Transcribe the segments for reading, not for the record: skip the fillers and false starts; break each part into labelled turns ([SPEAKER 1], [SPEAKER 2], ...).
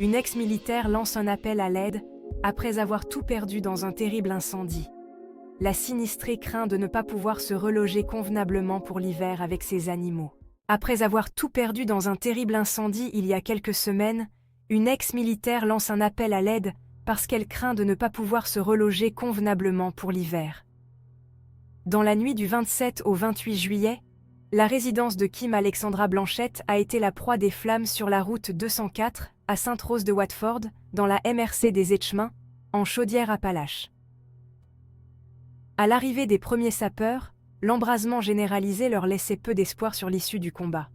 [SPEAKER 1] Une ex-militaire lance un appel à l'aide après avoir tout perdu dans un terrible incendie. La sinistrée craint de ne pas pouvoir se reloger convenablement pour l'hiver avec ses animaux. Après avoir tout perdu dans un terrible incendie il y a quelques semaines, une ex-militaire lance un appel à l'aide parce qu'elle craint de ne pas pouvoir se reloger convenablement pour l'hiver. Dans la nuit du 27 au 28 juillet, la résidence de Kim Alexandra Blanchette a été la proie des flammes sur la route 204 à Sainte-Rose-de-Watford, dans la MRC des Etchemins, en Chaudière-Appalaches. À l'arrivée des premiers sapeurs, l'embrasement généralisé leur laissait peu d'espoir sur l'issue du combat.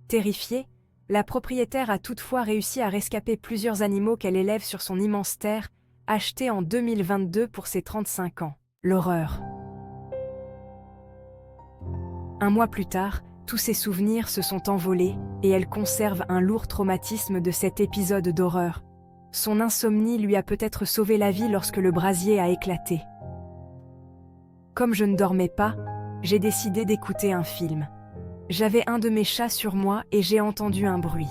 [SPEAKER 1] Terrifiée, la propriétaire a toutefois réussi à rescaper plusieurs animaux qu'elle élève sur son immense terre, achetée en 2022 pour ses 35 ans. L'horreur. Un mois plus tard, tous ses souvenirs se sont envolés et elle conserve un lourd traumatisme de cet épisode d'horreur. Son insomnie lui a peut-être sauvé la vie lorsque le brasier a éclaté. Comme je ne dormais pas, j'ai décidé d'écouter un film. J'avais un de mes chats sur moi et j'ai entendu un bruit.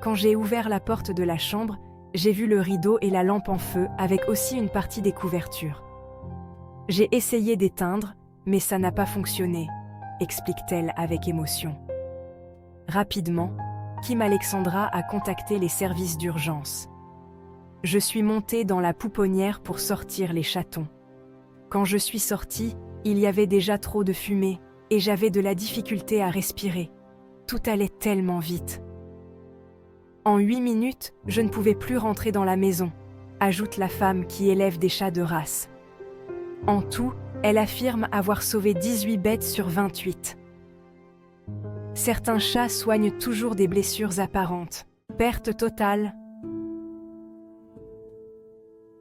[SPEAKER 1] Quand j'ai ouvert la porte de la chambre, j'ai vu le rideau et la lampe en feu avec aussi une partie des couvertures. J'ai essayé d'éteindre, mais ça n'a pas fonctionné, explique-t-elle avec émotion. Rapidement, Kim Alexandra a contacté les services d'urgence. Je suis montée dans la pouponnière pour sortir les chatons. Quand je suis sortie, il y avait déjà trop de fumée et j'avais de la difficulté à respirer. Tout allait tellement vite. En 8 minutes, je ne pouvais plus rentrer dans la maison, ajoute la femme qui élève des chats de race. En tout, elle affirme avoir sauvé 18 bêtes sur 28. Certains chats soignent toujours des blessures apparentes. Perte totale.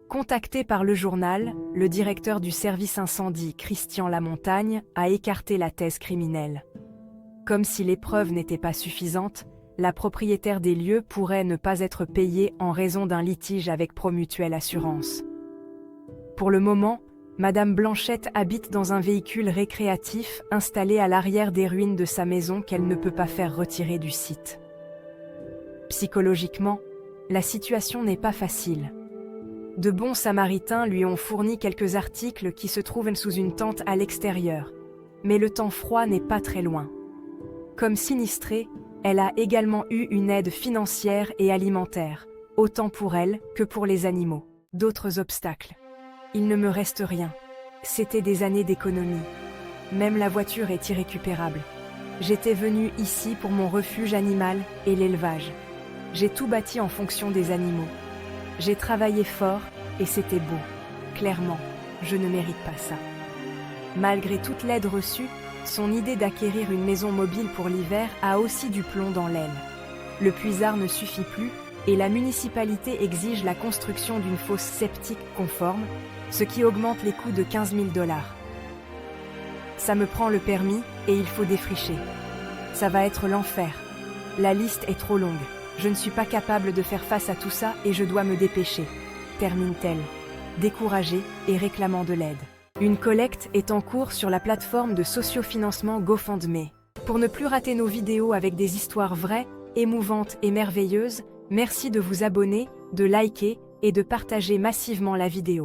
[SPEAKER 1] Contacté par le journal, le directeur du service incendie, Christian Lamontagne, a écarté la thèse criminelle. Comme si les preuves n'étaient pas suffisantes, la propriétaire des lieux pourrait ne pas être payée en raison d'un litige avec Promutuelle Assurance. Pour le moment, Madame Blanchette habite dans un véhicule récréatif installé à l'arrière des ruines de sa maison qu'elle ne peut pas faire retirer du site. Psychologiquement, la situation n'est pas facile. De bons samaritains lui ont fourni quelques articles qui se trouvent sous une tente à l'extérieur, mais le temps froid n'est pas très loin. Comme sinistrée, elle a également eu une aide financière et alimentaire, autant pour elle que pour les animaux. D'autres obstacles. Il ne me reste rien. C'était des années d'économie. Même la voiture est irrécupérable. J'étais venue ici pour mon refuge animal et l'élevage. J'ai tout bâti en fonction des animaux. J'ai travaillé fort et c'était beau. Clairement, je ne mérite pas ça. Malgré toute l'aide reçue, son idée d'acquérir une maison mobile pour l'hiver a aussi du plomb dans l'aile. Le puisard ne suffit plus et la municipalité exige la construction d'une fosse septique conforme, ce qui augmente les coûts de 15 000 $. Ça me prend le permis et il faut défricher. Ça va être l'enfer. La liste est trop longue. Je ne suis pas capable de faire face à tout ça et je dois me dépêcher, termine-t-elle, découragée et réclamant de l'aide. Une collecte est en cours sur la plateforme de sociofinancement GoFundMe. Pour ne plus rater nos vidéos avec des histoires vraies, émouvantes et merveilleuses, merci de vous abonner, de liker et de partager massivement la vidéo.